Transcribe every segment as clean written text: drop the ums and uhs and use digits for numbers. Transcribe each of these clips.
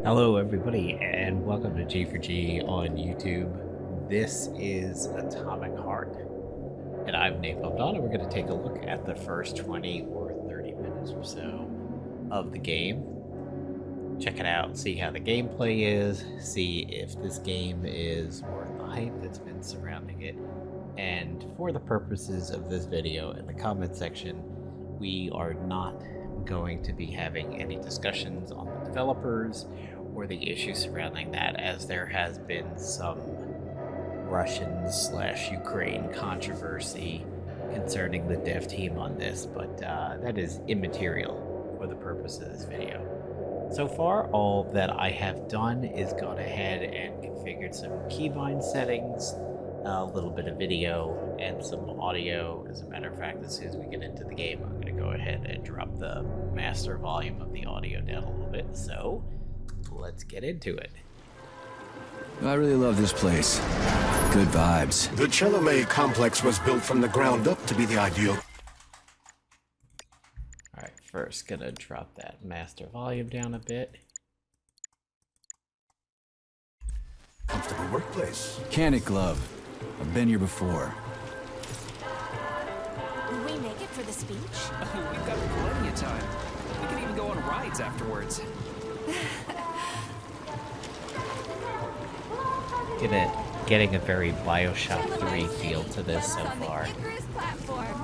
Hello everybody and welcome to G4G on YouTube. This is Atomic Heart and I'm Napalm Don, and we're going to take a look at the first 20 or 30 minutes or so of the game. Check it out, see how the gameplay is, see if this game is worth the hype that's been surrounding it. And for the purposes of this video, in the comment section, we are not going to be having any discussions on the developers or the issues surrounding that, as there has been some Russian/Ukraine controversy concerning the dev team on this, but that is immaterial for the purpose of this video. So far, all that I have done is gone ahead and configured some keybind settings, a little bit of video, and some audio. As a matter of fact, as soon as we get into the game, I'm going to go ahead and drop the master volume of the audio down a little bit. So, let's get into it. I really love this place. Good vibes. The Chelome complex was built from the ground up to be the ideal. Alright, first gonna drop that master volume down a bit. Comfortable workplace. Mechanic Glove. I've been here before. Will we make it for the speech? Oh, we've got plenty of time. We can even go on rides afterwards. Getting a very Bioshock 3 feel to this so far.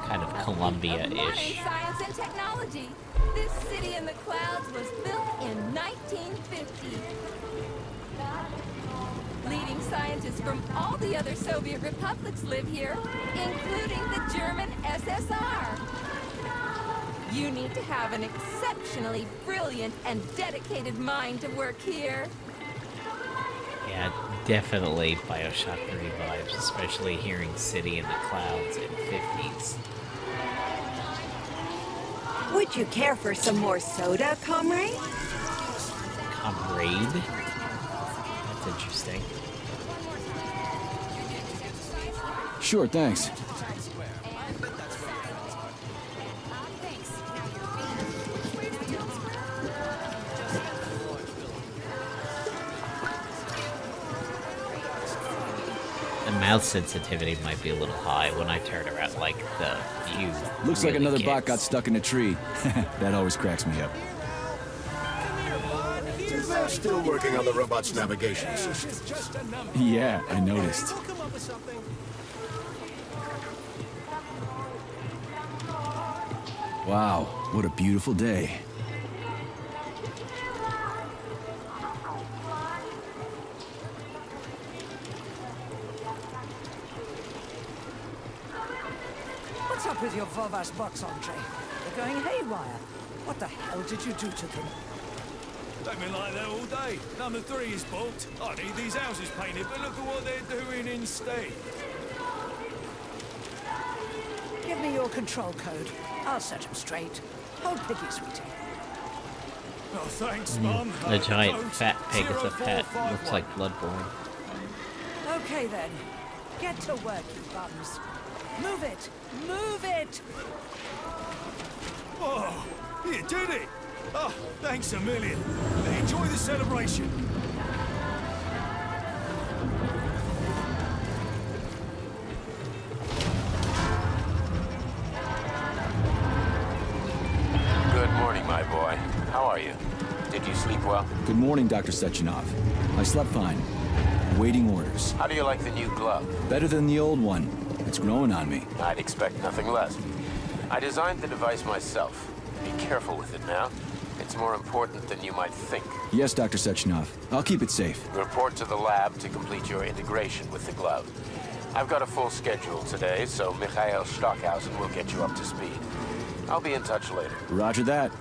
Kind of Columbia-ish. Science and technology. This city in the clouds was built in 1950. Leading scientists from all the other Soviet republics live here, including the German SSR. You need to have an exceptionally brilliant and dedicated mind to work here. Yeah, definitely Bioshock 3 vibes, especially hearing City in the Clouds in 50s. Would you care for some more soda, comrade? Comrade? That's interesting. Sure, thanks. The mouse sensitivity might be a little high when I turn around, like the view. Looks really like another gets. bot got stuck in a tree. That always cracks me up. They're still working on the robot's navigation system. Yeah, I noticed. Wow, what a beautiful day. What's up with your Vovas box entree? They're going haywire. What the hell did you do to them? They've been like that all day. Number 3 is booked. I need these houses painted, but look at what they're doing instead. Give me your control code. I'll set them straight. Hold Piggy, sweetie. Oh, thanks, Mum. The giant Code fat pig is a pet. 0451. Looks like Bloodborne. Okay then. Get to work, you bums. Move it! Move it! Oh, you did it. Oh, thanks a million. Enjoy the celebration. Good morning, my boy. How are you? Did you sleep well? Good morning, Dr. Sechenov. I slept fine. Awaiting orders. How do you like the new glove? Better than the old one. It's growing on me. I'd expect nothing less. I designed the device myself. Be careful with it now. It's more important than you might think. Yes, Dr. Sechenov. I'll keep it safe. Report to the lab to complete your integration with the glove. I've got a full schedule today, so Mikhail Stockhausen will get you up to speed. I'll be in touch later. Roger that.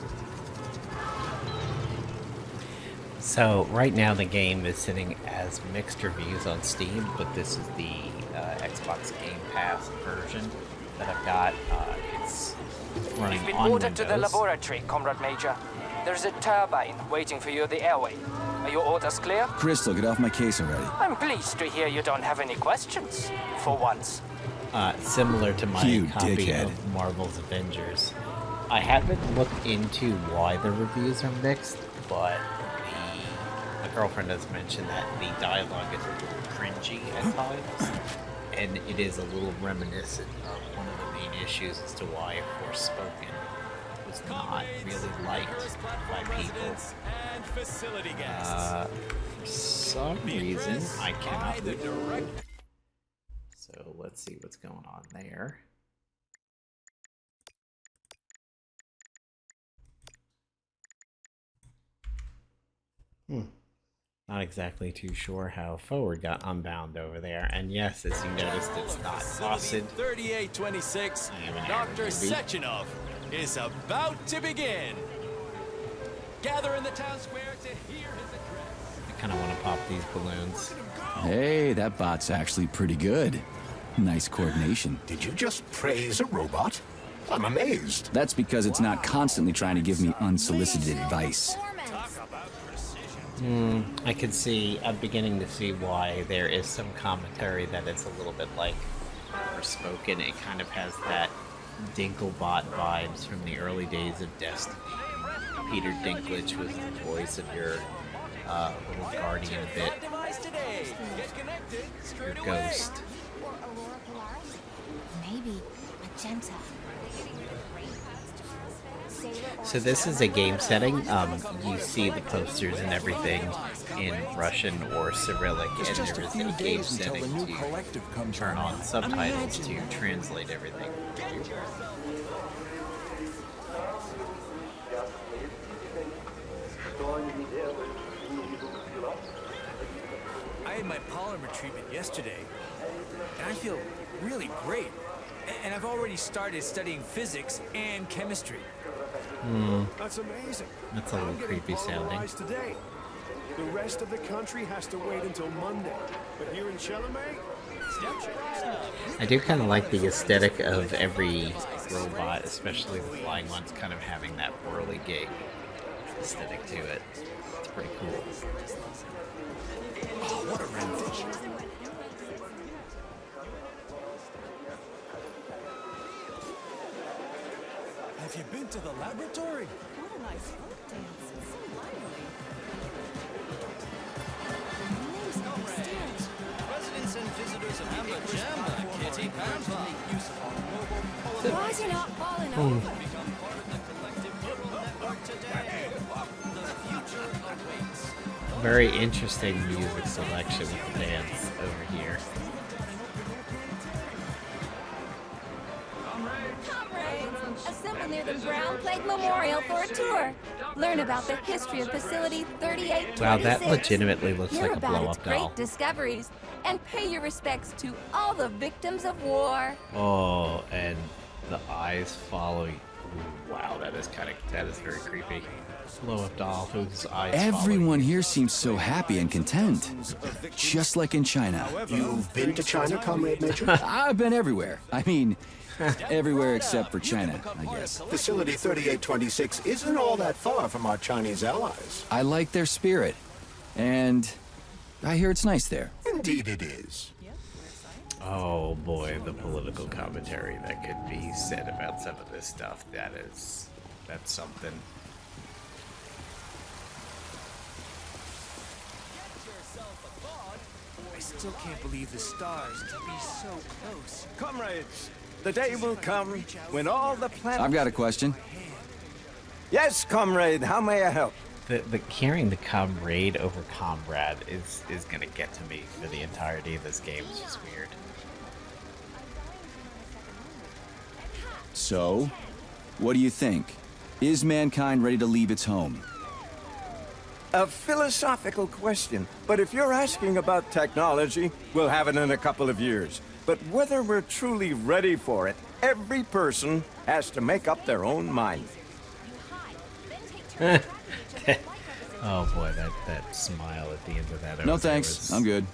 So right now the game is sitting as mixed reviews on Steam, but this is the Xbox Game Pass version that I've got. It's running You've been on ordered to the Windows. laboratory, Comrade Major. There's a turbine waiting for you at the airway. Are your orders clear? Crystal, get off my case already. I'm pleased to hear you don't have any questions, for once. Similar to my You copy dickhead. of Marvel's Avengers. I haven't looked into why the reviews are mixed, but girlfriend has mentioned that the dialogue is a little cringy at times, and it is a little reminiscent of one of the main issues as to why Forspoken was not really liked by people. For some reason, I cannot read. So let's see what's going on there. Not exactly too sure how Forward got unbound over there. And yes, as you noticed, it's not Faucet. 3826, Dr. Sechenov is about to begin. Gather in the town square to hear his address. I kind of want to pop these balloons. Hey, that bot's actually pretty good. Nice coordination. Did you just praise a robot? I'm amazed. That's because it's not constantly trying to give me unsolicited advice. I can see, I'm beginning to see why there is some commentary that it's a little bit like Forspoken. It kind of has that Dinklebot vibes from the early days of Destiny. Peter Dinklage was the voice of your little guardian bit, your ghost. Maybe magenta. So this is a game setting. You see the posters and everything in Russian or Cyrillic, and there is a game setting to turn on subtitles to translate everything. I had my polymer treatment yesterday, and I feel really great. And I've already started studying physics and chemistry. That's amazing. That's a little creepy sounding. Today. The rest of the country has to wait until Monday. But here in Chalamet, I do kind of like the aesthetic of every robot, especially the flying ones, kind of having that whirligig aesthetic to it. It's pretty cool. Oh, what a rendition. have you been to the laboratory? What a nice folk dance. It's so lively. Residents and visitors of Amber Jamba, Kitty Pampa. Why is he not falling over? Become part of the collective neural network today. The future awaits. Very interesting music selection with the dance over here. Comrades, assemble near the Brown Plague Memorial for a tour. Learn about the history of Facility 3826. Wow, that legitimately looks Hear like a about its blow-up great doll. discoveries and pay your respects to all the victims of war. Oh, and the eyes following. Ooh, wow, that is very creepy. Blow-up doll whose eyes Everyone here seems so happy and content. Just like in China. You've been to China, Comrade Major? I've been everywhere. I mean, everywhere except for China, I guess. Facility 3826 isn't all that far from our Chinese allies. I like their spirit. And I hear it's nice there. Indeed it is. Oh boy, the political commentary that could be said about some of this stuff. That's something. I still can't believe the stars to be so close. Comrades, the day will come when all the planets... I've got a question. Yes, comrade, how may I help? The carrying the comrade over comrade is gonna get to me for the entirety of this game. It's just weird. So, what do you think? Is mankind ready to leave its home? A philosophical question, but if you're asking about technology, we'll have it in a couple of years. But whether we're truly ready for it, every person has to make up their own mind. Oh boy, that smile at the end of that. No thanks, I'm good.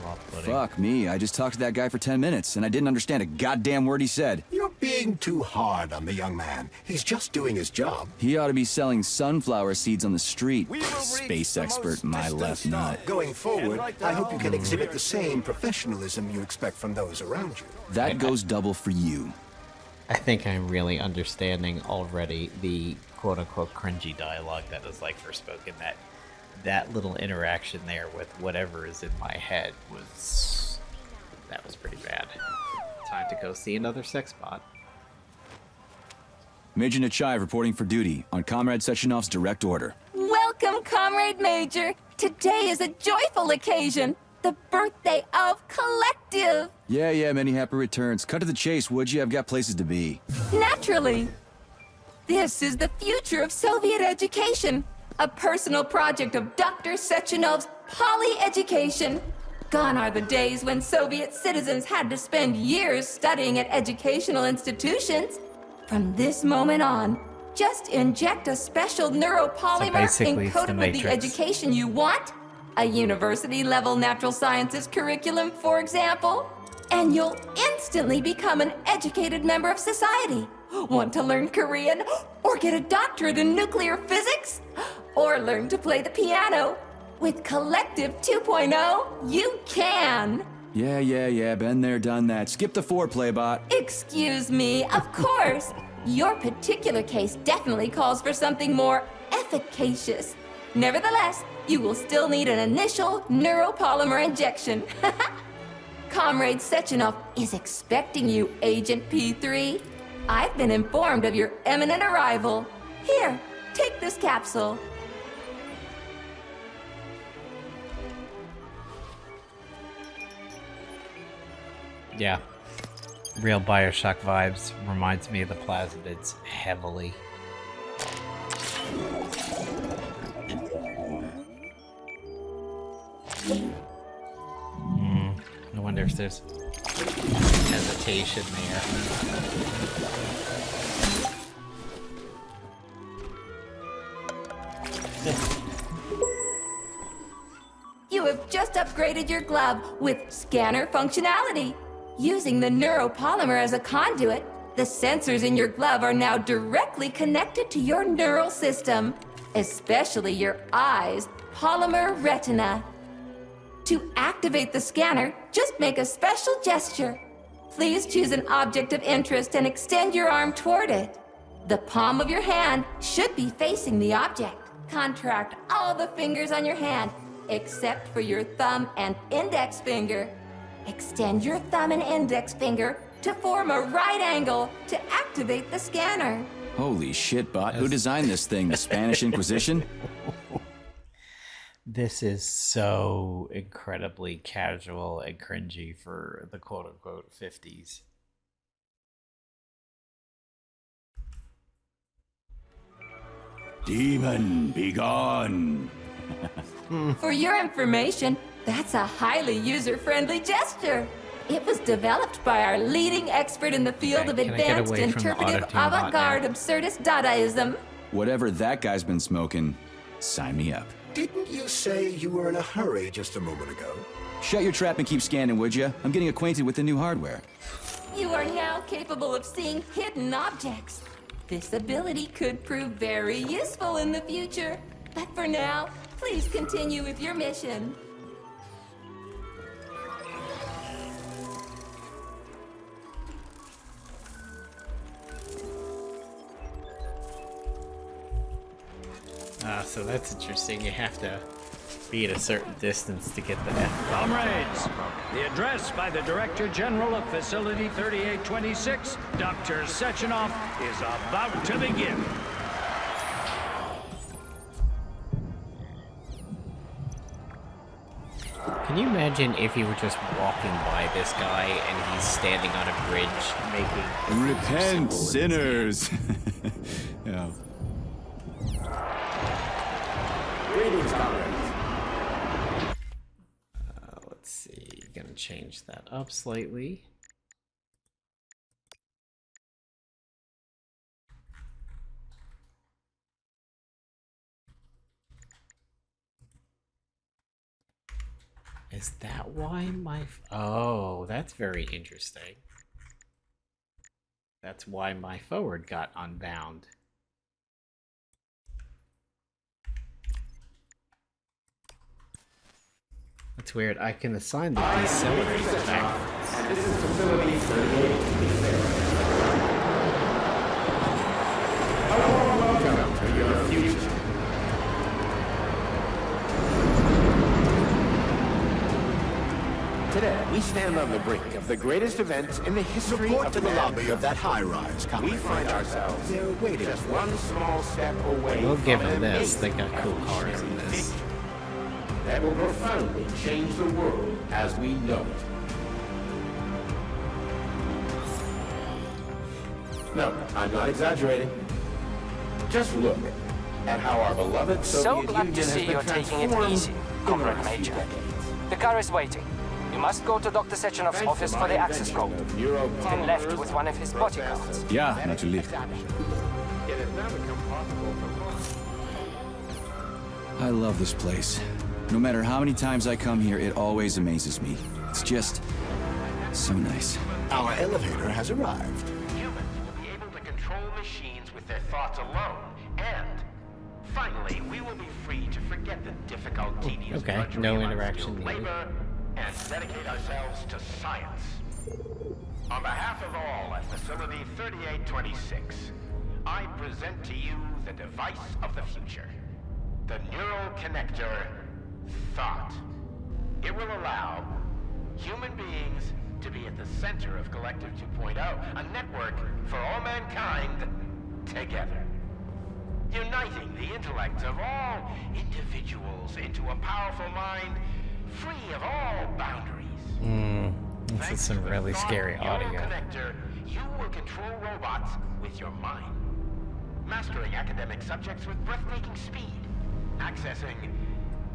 Off-putting. Fuck me, I just talked to that guy for 10 minutes, and I didn't understand a goddamn word he said. You're being too hard on the young man. He's just doing his job. He ought to be selling sunflower seeds on the street. We will reach Space the expert, most my distant left star. nut. Going forward, I hope you can exhibit the same professionalism you expect from those around you. That goes double for you. I think I'm really understanding already the quote-unquote cringy dialogue that is like Forspoken, that that little interaction there with whatever is in my head was pretty bad. Time to go see another sex bot. Major Nechayev reporting for duty on Comrade Sechenov's direct order. Welcome, Comrade Major. Today is a joyful occasion. The birthday of Collective. Yeah, many happy returns. Cut to the chase, would you? I've got places to be. Naturally. This is the future of Soviet education. A personal project of Dr. Sechenov's poly-education. Gone are the days when Soviet citizens had to spend years studying at educational institutions. From this moment on, just inject a special neuropolymer encoded with the education you want. A university-level natural sciences curriculum, for example. And you'll instantly become an educated member of society. Want to learn Korean? Or get a doctorate in nuclear physics? Or learn to play the piano? With Collective 2.0, you can! Yeah, been there, done that. Skip the foreplay, bot. Excuse me, of course. Your particular case definitely calls for something more efficacious. Nevertheless, you will still need an initial neuropolymer injection. Comrade Sechenov is expecting you, Agent P3. I've been informed of your imminent arrival. Here, take this capsule. Yeah. Real Bioshock vibes. Reminds me of the plasmids heavily. I wonder if there's hesitation there. You have just upgraded your glove with scanner functionality. Using the neuropolymer as a conduit, the sensors in your glove are now directly connected to your neural system, especially your eyes' polymer retina. To activate the scanner, just make a special gesture. Please choose an object of interest and extend your arm toward it. The palm of your hand should be facing the object. Contract all the fingers on your hand, except for your thumb and index finger. Extend your thumb and index finger to form a right angle to activate the scanner. Holy shit, bot. Who designed this thing? The Spanish Inquisition? This is so incredibly casual and cringy for the quote-unquote 50s. Demon, be gone! For your information, that's a highly user-friendly gesture. It was developed by our leading expert in the field of advanced interpretive avant-garde absurdist Dadaism. Whatever that guy's been smoking, sign me up. Didn't you say you were in a hurry just a moment ago? Shut your trap and keep scanning, would you? I'm getting acquainted with the new hardware. You are now capable of seeing hidden objects. This ability could prove very useful in the future. But for now, please continue with your mission. So that's interesting. You have to be at a certain distance to get the net. Comrades, the address by the Director General of Facility 3826, Dr. Sechenov, is about to begin. Can you imagine if you were just walking by this guy and he's standing on a bridge making... Repent, sinners! Yeah. Greetings, comrades. Let's see. Gonna change that up slightly. Is that why my... Oh, that's very interesting. That's why my forward got unbound. That's weird. I can assign the decelerators backwards. And this is Facility 3826. A warm welcome to your future. We stand on the brink of the greatest event in the history Report of to the lobby mankind. of that high-rise, We Comrade. find ourselves They're waiting just for one small step away We'll give from them an this. They got cool cars in victory this. that will profoundly change the world as we know it. No, I'm not exaggerating. Just look at how our beloved So Soviet glad Union to has see been you're taking it transformed easy, in the Comrade last few Major. decades. The car is waiting. You must go to Dr. Sechenov's Thanks office to for my the access invention code. of He's been left neuropolymers with one of his bodyguards. Yeah, natürlich. It has now become possible for I love this place. No matter how many times I come here, it always amazes me. It's just so nice. Our elevator has arrived. humans will be able to control machines with their thoughts alone, and finally, we will be free to forget the difficult, tedious Okay, drudgery no of interaction unskilled needed. labor and dedicate ourselves to science. On behalf of all at Facility 3826, I present to you the device of the future, the neural connector, Thought. It will allow human beings to be at the center of Collective 2.0, a network for all mankind together. Uniting the intellects of all individuals into a powerful mind free of all boundaries. This is some really scary audio. Connector, you will control robots with your mind. Mastering academic subjects with breathtaking speed. Accessing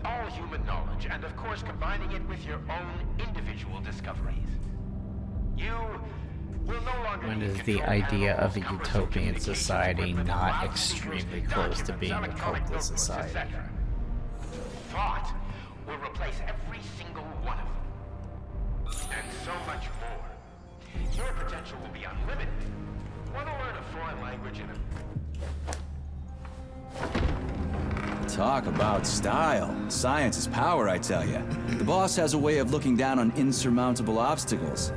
all human knowledge, and of course combining it with your own individual discoveries. You will no longer When need is the control idea of a panels, utopian communication society equipment, not loudspeakers, extremely close to being a electronic cult notebooks, society? etc. Thought will replace every single one of them. And so much more. Your potential will be unlimited. Want to learn a foreign language in a Talk about style. Science is power, I tell you. The boss has a way of looking down on insurmountable obstacles.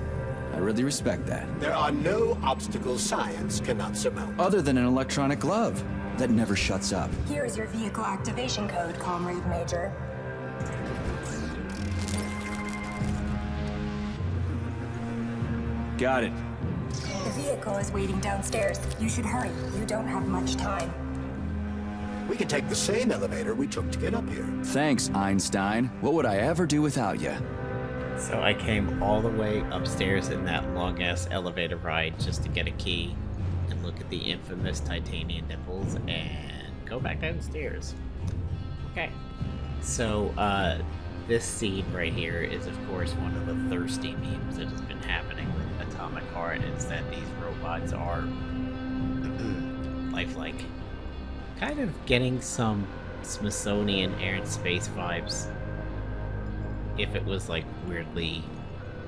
I really respect that. There are no obstacles science cannot surmount. Other than an electronic glove that never shuts up. Here's your vehicle activation code, Comrade Major. Got it. The vehicle is waiting downstairs. You should hurry. You don't have much time. We can take the same elevator we took to get up here. Thanks, Einstein. What would I ever do without you? So I came all the way upstairs in that long-ass elevator ride just to get a key and look at the infamous titanium nipples and go back downstairs. Okay. So, this scene right here is, of course, one of the thirsty memes that has been happening with Atomic Heart, is that these robots are lifelike. Kind of getting some Smithsonian Air and Space vibes. If it was like weirdly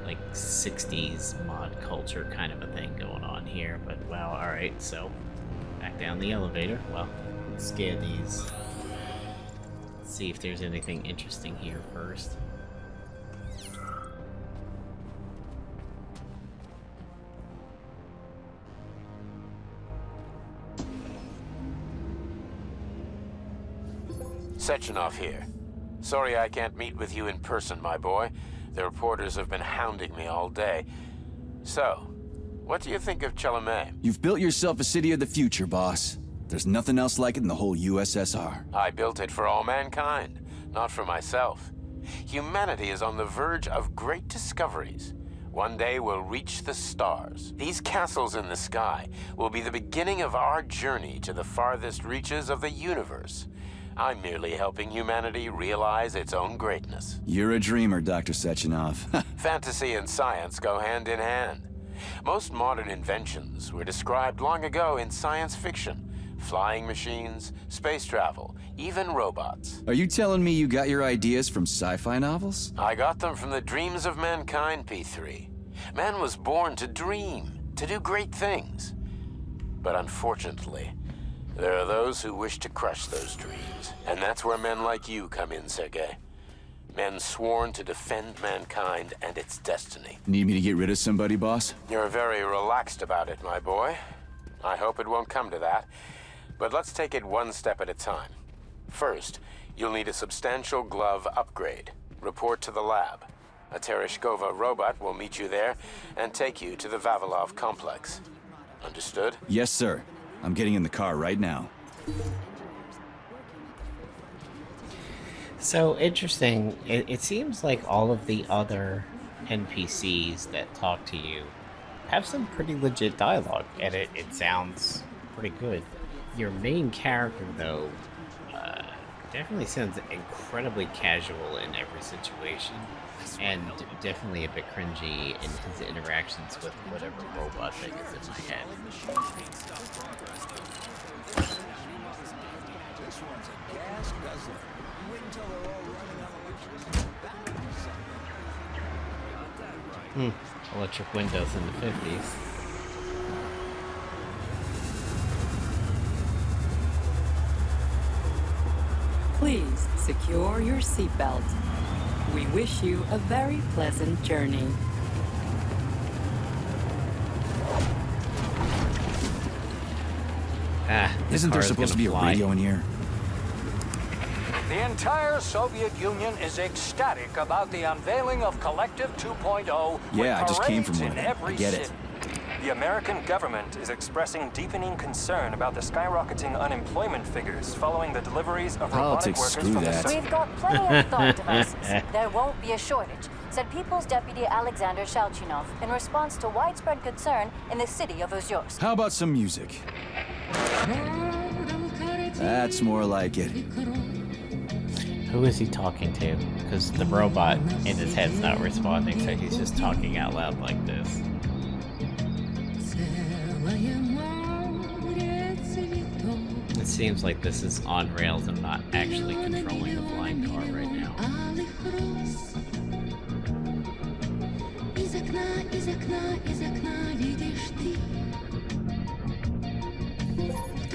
like 60s mod culture kind of a thing going on here, but well, alright, so back down the elevator. Well, let's scan these. Let's see if there's anything interesting here first. Sechenov here. Sorry I can't meet with you in person, my boy. The reporters have been hounding me all day. So, what do you think of Chalamet? You've built yourself a city of the future, boss. There's nothing else like it in the whole USSR. I built it for all mankind, not for myself. Humanity is on the verge of great discoveries. One day we'll reach the stars. These castles in the sky will be the beginning of our journey to the farthest reaches of the universe. I'm merely helping humanity realize its own greatness. You're a dreamer, Dr. Sechenov. Fantasy and science go hand in hand. Most modern inventions were described long ago in science fiction. Flying machines, space travel, even robots. Are you telling me you got your ideas from sci-fi novels? I got them from the dreams of mankind, P3. Man was born to dream, to do great things. But unfortunately, there are those who wish to crush those dreams. And that's where men like you come in, Sergei. Men sworn to defend mankind and its destiny. Need me to get rid of somebody, boss? You're very relaxed about it, my boy. I hope it won't come to that. But let's take it one step at a time. First, you'll need a substantial glove upgrade. Report to the lab. A Tereshkova robot will meet you there and take you to the Vavilov complex. Understood? Yes, sir. I'm getting in the car right now. So interesting. It seems like all of the other NPCs that talk to you have some pretty legit dialogue, and it sounds pretty good. Your main character, though, definitely sounds incredibly casual in every situation, and definitely a bit cringy in his interactions with whatever robot thing is in my head. This one's a gas guzzler. Wait until they're all running out. Electric windows in the 50s. Please secure your seatbelt. We wish you a very pleasant journey. Isn't there supposed to be a radio in here? The entire Soviet Union is ecstatic about the unveiling of Collective 2.0. Yeah, I just came from one. I get it. The American government is expressing deepening concern about the skyrocketing unemployment figures following the deliveries of robotic Politics, workers screw from that. the We've got plenty of thought devices. There won't be a shortage, said People's Deputy Alexander Shalchinov in response to widespread concern in the city of Ozyorsk. How about some music? That's more like it. Who is he talking to? Because the robot in his head's not responding, so he's just talking out loud like this. It seems like this is on rails and not actually controlling the flying car right now.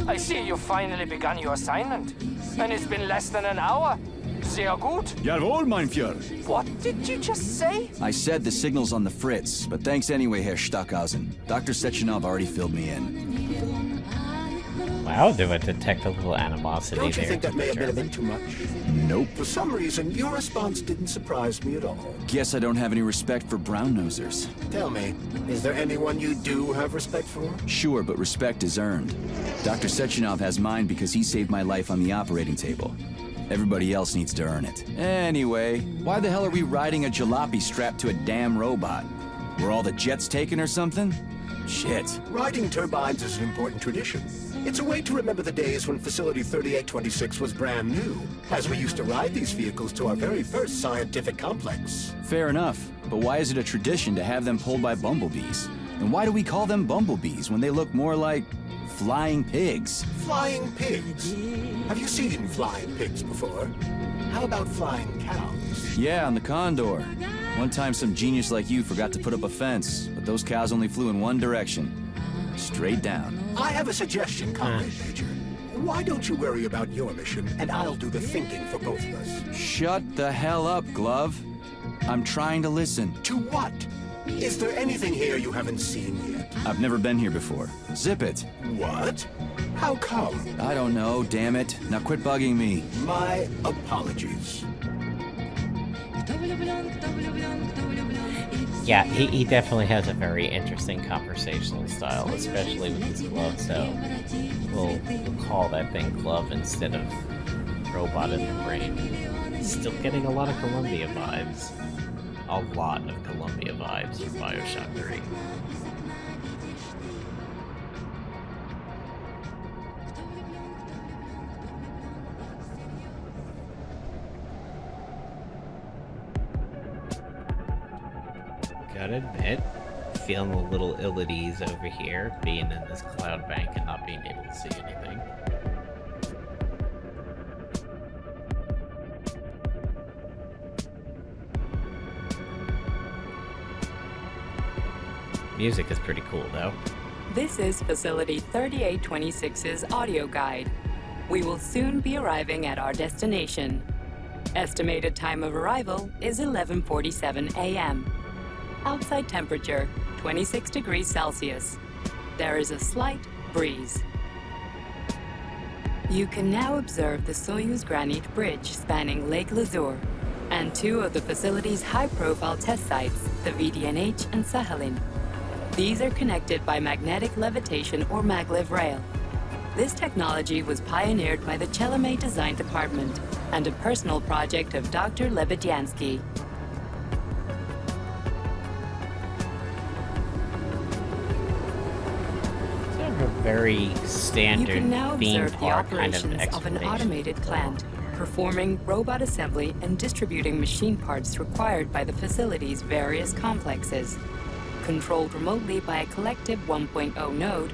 I see you finally begun your assignment. And it's been less than an hour. Sehr gut. Jawohl, mein Führer. What did you just say? I said the signal's on the fritz, but thanks anyway, Herr Stockhausen. Dr. Sechenov already filled me in. Wow, do I detect a little animosity there? Don't you think that may have been a bit too much? Nope. For some reason, your response didn't surprise me at all. Guess I don't have any respect for brown-nosers. Tell me, is there anyone you do have respect for? Sure, but respect is earned. Dr. Sechenov has mine because he saved my life on the operating table. Everybody else needs to earn it. Anyway, why the hell are we riding a jalopy strapped to a damn robot? Were all the jets taken or something? Shit. Riding turbines is an important tradition. It's a way to remember the days when Facility 3826 was brand new, as we used to ride these vehicles to our very first scientific complex. Fair enough, but why is it a tradition to have them pulled by bumblebees? And why do we call them bumblebees when they look more like flying pigs? Flying pigs? Have you seen flying pigs before? How about flying cows? Yeah, on the Condor. One time some genius like you forgot to put up a fence, but those cows only flew in one direction. Straight down. I have a suggestion, Comrade Major. Why don't you worry about your mission, and I'll do the thinking for both of us? Shut the hell up, Glove. I'm trying to listen. To what? Is there anything here you haven't seen yet? I've never been here before. Zip it. What? How come? I don't know, damn it. Now quit bugging me. My apologies. Yeah, he definitely has a very interesting conversational style, especially with his glove, so we'll call that thing Glove instead of Robot in the Brain. Still getting a lot of Columbia vibes. A lot of Columbia vibes from Bioshock 3. Gotta admit, feeling a little ill at ease over here, being in this cloud bank and not being able to see anything. Music is pretty cool, though. This is Facility 3826's audio guide. We will soon be arriving at our destination. Estimated time of arrival is 11:47 a.m. Outside temperature, 26 degrees Celsius. There is a slight breeze. You can now observe the Soyuz Granite Bridge spanning Lake Lazur and 2 of the facility's high-profile test sites, the VDNH and Sakhalin. These are connected by magnetic levitation or maglev rail. This technology was pioneered by the Chelomey Design Department and a personal project of Dr. Lebedyansky. A very standard You can now theme observe the park kind operations of of an explanation. automated plant, performing robot assembly and distributing machine parts required by the facility's various complexes. Controlled remotely by a collective 1.0 node,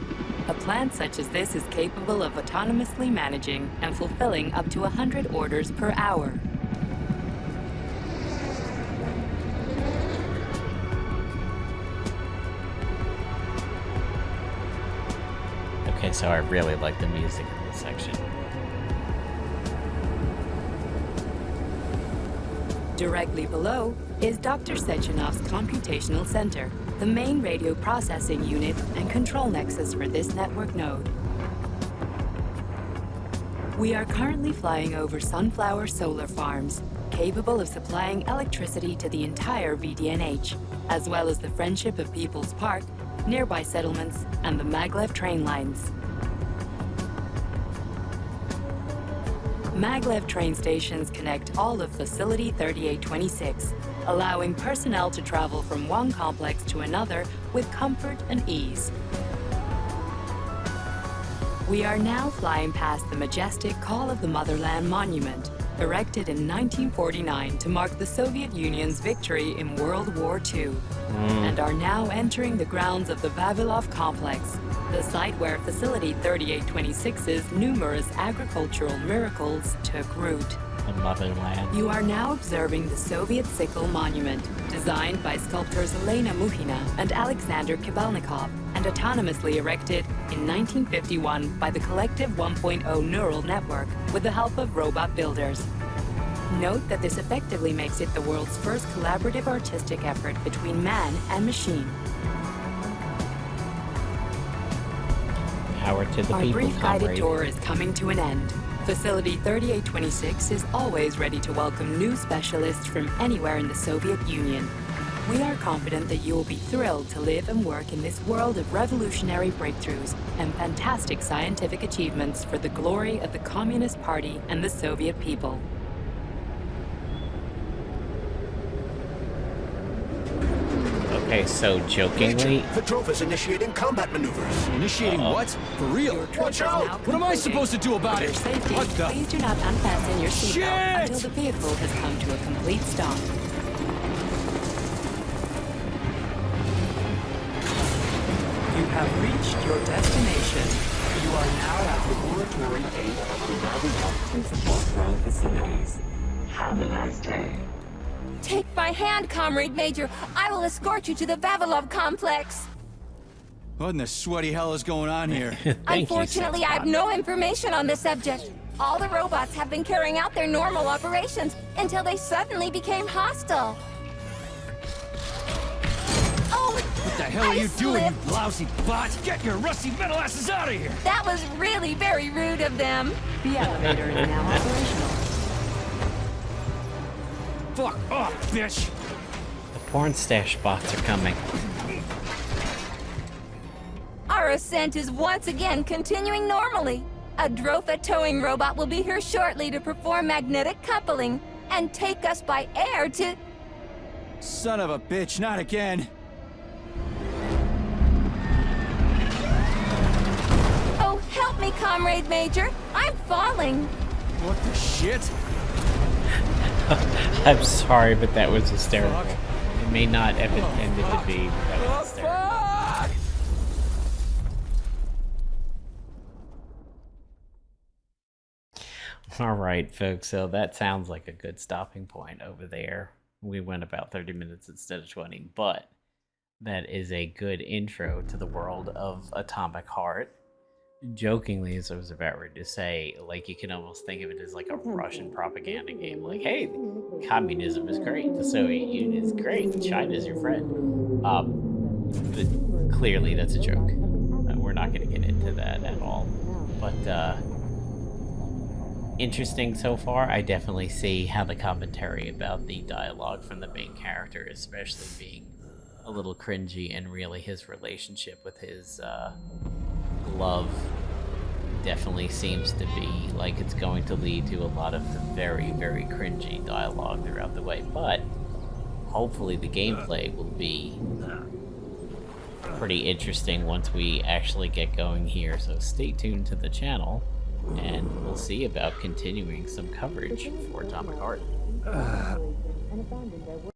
a plant such as this is capable of autonomously managing and fulfilling up to 100 orders per hour. Okay, so I really like the music in this section. Directly below is Dr. Sechenov's computational center, the main radio processing unit and control nexus for this network node. We are currently flying over sunflower solar farms, capable of supplying electricity to the entire VDNH, as well as the Friendship of People's Park, nearby settlements, and the maglev train lines. Maglev train stations connect all of Facility 3826, allowing personnel to travel from one complex to another with comfort and ease. We are now flying past the majestic Call of the Motherland monument, erected in 1949 to mark the Soviet Union's victory in World War II, and are now entering the grounds of the Vavilov complex, the site where Facility 3826's numerous agricultural miracles took root. The motherland. You are now observing the Soviet Sickle Monument, designed by sculptors Elena Muhina and Alexander Kibalnikov, and autonomously erected in 1951 by the Collective 1.0 Neural Network with the help of robot builders. Note that this effectively makes it the world's first collaborative artistic effort between man and machine. Power to the Our people, brief guided comrade. tour is coming to an end. Facility 3826 is always ready to welcome new specialists from anywhere in the Soviet Union. We are confident that you will be thrilled to live and work in this world of revolutionary breakthroughs and fantastic scientific achievements for the glory of the Communist Party and the Soviet people. Okay, so jokingly... Major, the drove is initiating combat maneuvers. Initiating what? For real? Watch out! What am I supposed to do about it? Safety, What the? please do not unfasten your seatbelt Shit! until the vehicle has come to a complete stop. You have reached your destination. You are now at Laboratory 8 of the Navi Transport facilities. Have a nice day. Take my hand, Comrade Major. I will escort you to the Vavilov complex. What in the sweaty hell is going on here? Unfortunately, I have no information on the subject. All the robots have been carrying out their normal operations until they suddenly became hostile. Oh, What the hell are you doing, you lousy bots? Get your rusty metal asses out of here! that was really very rude of them. The elevator is now operational. Fuck off, bitch! The porn-stache bots are coming. Our ascent is once again continuing normally. A Drofa towing robot will be here shortly to perform magnetic coupling and take us by air to... Son of a bitch, not again. Oh, help me, Comrade Major. I'm falling. What the shit? I'm sorry, but that was hysterical. It may not have intended to be, but that was hysterical. Alright, folks, so that sounds like a good stopping point over there. We went about 30 minutes instead of 20, but that is a good intro to the world of Atomic Heart. Jokingly, as I was about ready to say, like, you can almost think of it as like a Russian propaganda game. Like, hey, communism is great, the Soviet Union is great, China's your friend. But clearly that's a joke. We're not going to get into that at all. But, interesting so far. I definitely see how the commentary about the dialogue from the main character, especially being a little cringy, and really his relationship with his glove definitely seems to be like it's going to lead to a lot of very, very cringy dialogue throughout the way. But hopefully the gameplay will be pretty interesting once we actually get going here. So stay tuned to the channel, and we'll see about continuing some coverage for Atomic Heart.